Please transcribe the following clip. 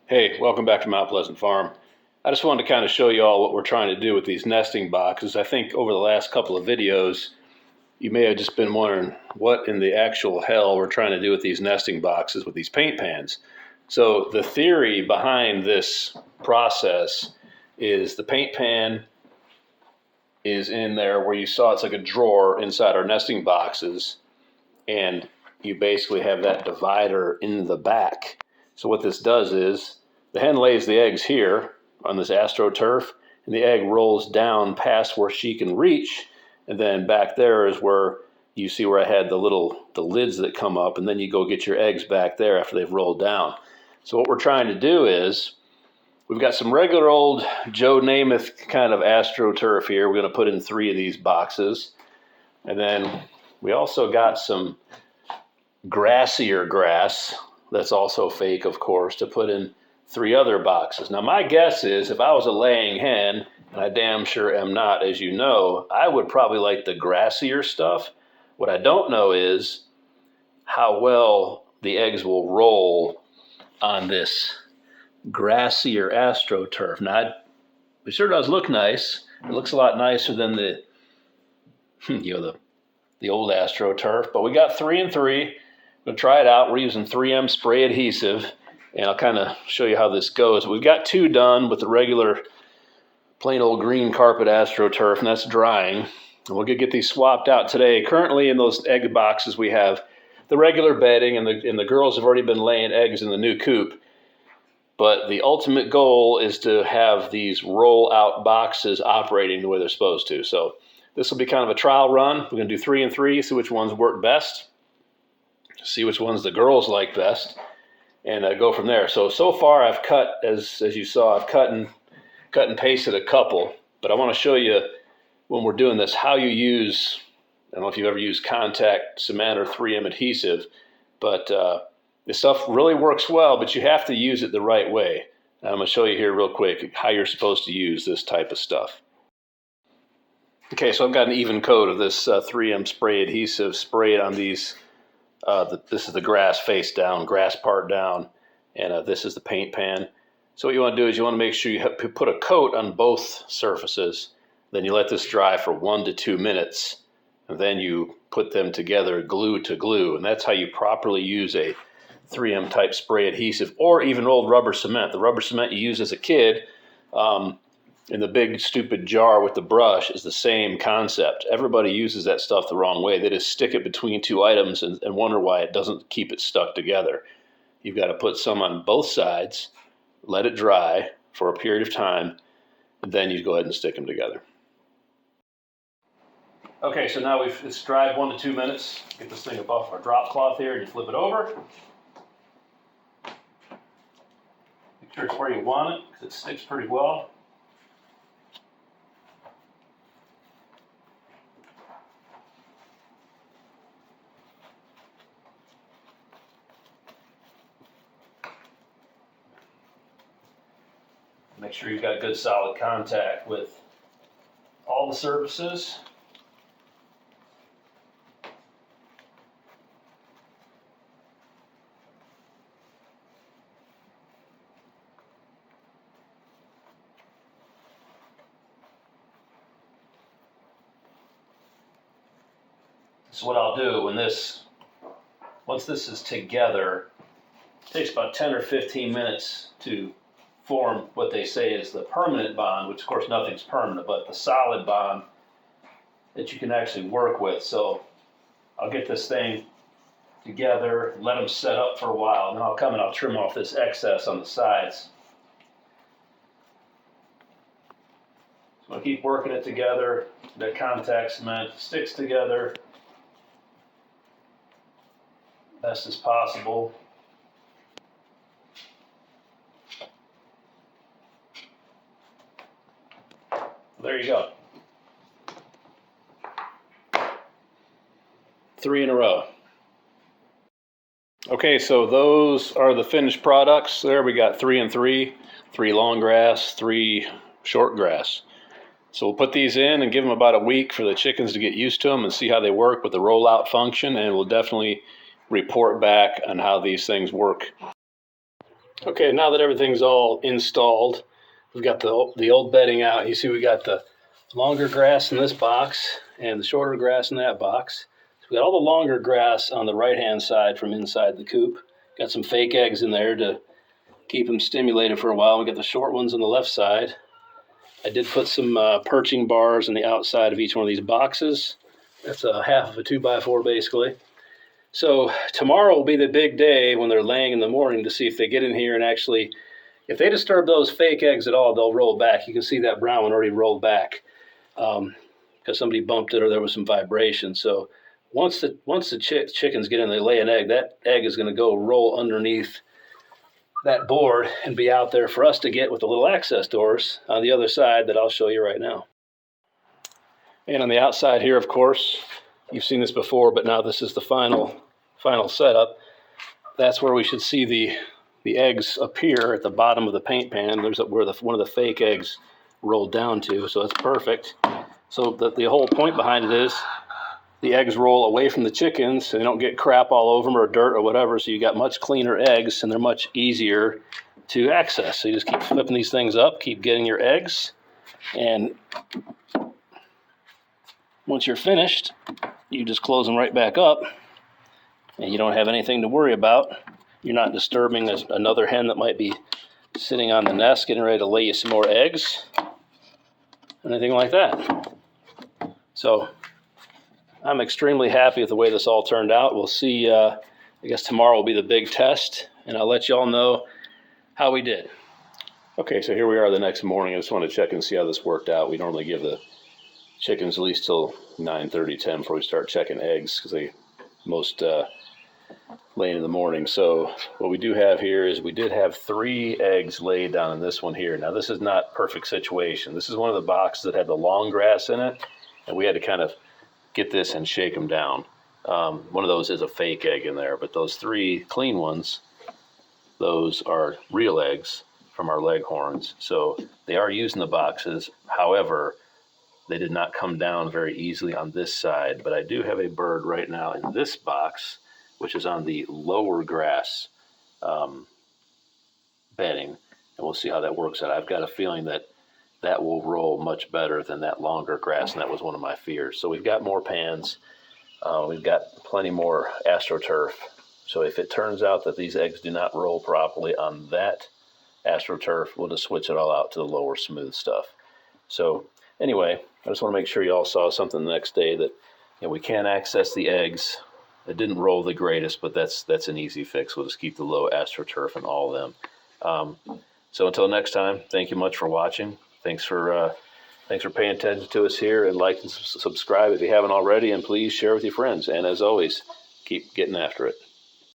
Hey, welcome back to Mount Pleasant Farm. I just wanted to kind of show you all what we're trying to do with these nesting boxes. I think over the last couple of videos, you may have just been wondering what in the actual hell we're trying to do with these nesting boxes with these paint pans. So the theory behind this process is the paint pan is in there where you saw it's like a drawer inside our nesting boxes, and you basically have that divider in the back. So what this does is the hen lays the eggs here on this astroturf, and the egg rolls down past where she can reach, and then back there is where you see where I had the lids that come up, and then you go get your eggs back there after they've rolled down. So what we're trying to do is we've got some regular old Joe Namath kind of astroturf here. We're going to put in 3 of these boxes, and then we also got some grassier grass that's also fake, of course, to put in 3 other boxes. Now my guess is if I was a laying hen, and I damn sure am not, as you know, I would probably like the grassier stuff. What I don't know is how well the eggs will roll on this grassier astroturf. Now it sure does look nice. It looks a lot nicer than the the old astroturf, but we got 3 and 3. We'll try it out. We're using 3M spray adhesive, and I'll kind of show you how this goes. We've got 2 done with the regular plain old green carpet astroturf, and that's drying. And we'll get these swapped out today. Currently in those egg boxes we have the regular bedding, and the girls have already been laying eggs in the new coop. But the ultimate goal is to have these roll-out boxes operating the way they're supposed to. So this will be kind of a trial run. We're going to do 3 and 3, see which ones work best, see which ones the girls like best, and go from there. So far I've cut, as you saw, I've cut and pasted a couple. But I want to show you when we're doing this how you use, I don't know if you've ever used contact cement or 3M adhesive, but this stuff really works well, but you have to use it the right way. And I'm going to show you here real quick how you're supposed to use this type of stuff. Okay, so I've got an even coat of this 3M spray adhesive sprayed on these. This is the grass face down, grass part down, and this is the paint pan. So what you want to do is you want to make sure you put a coat on both surfaces. Then you let this dry for 1 to 2 minutes, and then you put them together glue to glue. And that's how you properly use a 3M type spray adhesive, or even old rubber cement. The rubber cement you used as a kid in the big stupid jar with the brush is the same concept. Everybody uses that stuff the wrong way. They just stick it between 2 items and wonder why it doesn't keep it stuck together. You've got to put some on both sides, let it dry for a period of time, and then you go ahead and stick them together. Okay, so now it's dried 1 to 2 minutes. Get this thing up off our drop cloth here, and you flip it over. Make sure it's where you want it, because it sticks pretty well. Make sure you've got good solid contact with all the surfaces. So what I'll do once this is together, it takes about 10 or 15 minutes to form what they say is the permanent bond, which of course nothing's permanent, but the solid bond that you can actually work with. So I'll get this thing together, let them set up for a while, and then I'll come and I'll trim off this excess on the sides. So I'll keep working it together. The contact cement sticks together best as possible. There you go. 3 in a row. Okay, so those are the finished products. There we got 3 and 3, 3 long grass, 3 short grass. So we'll put these in and give them about a week for the chickens to get used to them and see how they work with the rollout function, and we'll definitely report back on how these things work. Okay, now that everything's all installed, we've got the old bedding out. You see we got the longer grass in this box and the shorter grass in that box. So we got all the longer grass on the right-hand side from inside the coop. Got some fake eggs in there to keep them stimulated for a while. We got the short ones on the left side. I did put some perching bars on the outside of each one of these boxes. That's a half of a 2x4 basically. So tomorrow will be the big day when they're laying in the morning to see if they get in here and actually, if they disturb those fake eggs at all, they'll roll back. You can see that brown one already rolled back because somebody bumped it or there was some vibration. So once the chickens get in, they lay an egg, that egg is going to go roll underneath that board and be out there for us to get with the little access doors on the other side that I'll show you right now. And on the outside here, of course, you've seen this before, but now this is the final setup. That's where we should see the eggs appear at the bottom of the paint pan. There's where one of the fake eggs rolled down to, so that's perfect. So the whole point behind it is the eggs roll away from the chickens, so they don't get crap all over them or dirt or whatever, so you got much cleaner eggs, and they're much easier to access. So you just keep flipping these things up, keep getting your eggs, and once you're finished, you just close them right back up, and you don't have anything to worry about. You're not disturbing another hen that might be sitting on the nest, getting ready to lay you some more eggs, anything like that. So I'm extremely happy with the way this all turned out. We'll see, I guess tomorrow will be the big test, and I'll let you all know how we did. Okay, so here we are the next morning. I just want to check and see how this worked out. We normally give the chickens at least till 9:30, 10 before we start checking eggs because they most laying in the morning. So what we do have here is we did have 3 eggs laid down in this one here. Now this is not perfect situation. This is one of the boxes that had the long grass in it, and we had to kind of get this and shake them down. One of those is a fake egg in there, but those 3 clean ones, those are real eggs from our leghorns. So they are using the boxes. However, they did not come down very easily on this side, but I do have a bird right now in this box, which is on the lower grass bedding, and we'll see how that works out. I've got a feeling that that will roll much better than that longer grass, and that was one of my fears. So we've got more pans. We've got plenty more astroturf. So if it turns out that these eggs do not roll properly on that astroturf, we'll just switch it all out to the lower smooth stuff. So anyway, I just want to make sure you all saw something the next day that we can access the eggs. It didn't roll the greatest, but that's an easy fix. We'll just keep the low astroturf in all of them. So until next time, thank you much for watching. Thanks for paying attention to us here, and like and subscribe if you haven't already, and please share with your friends. And as always, keep getting after it.